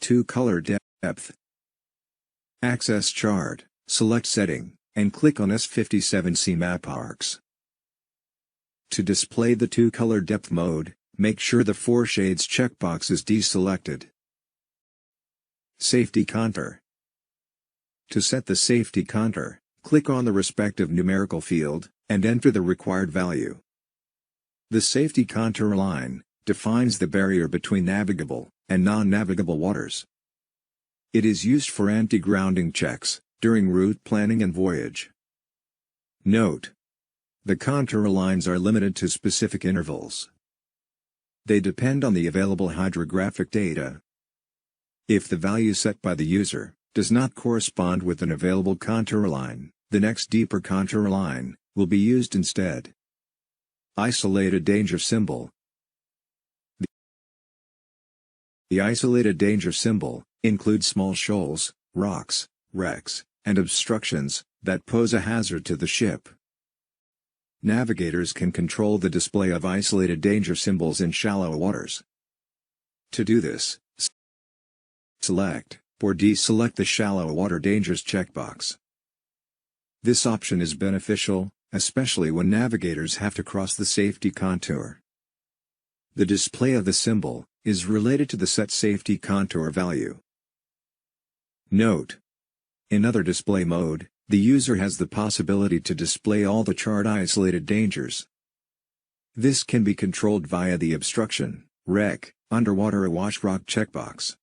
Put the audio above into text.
2 color depth. Access chart, select setting, and click on S57C map arcs. To display the 2 color depth mode, make sure the 4 shades checkbox is deselected. Safety contour. To set the safety contour, click on the respective numerical field, and enter the required value. The safety contour line defines the barrier between navigable and non-navigable waters. It is used for anti-grounding checks during route planning and voyage. Note: the contour lines are limited to specific intervals. They depend on the available hydrographic data. If the value set by the user does not correspond with an available contour line, the next deeper contour line will be used instead. Isolated danger symbol. The isolated danger symbol includes small shoals, rocks, wrecks, and obstructions that pose a hazard to the ship. Navigators can control the display of isolated danger symbols in shallow waters. To do this, select or deselect the shallow water dangers checkbox. This option is beneficial, especially when navigators have to cross the safety contour. The display of the symbol is related to the set safety contour value. Note: in other display mode, the user has the possibility to display all the chart isolated dangers. This can be controlled via the obstruction, wreck, underwater awash rock checkbox.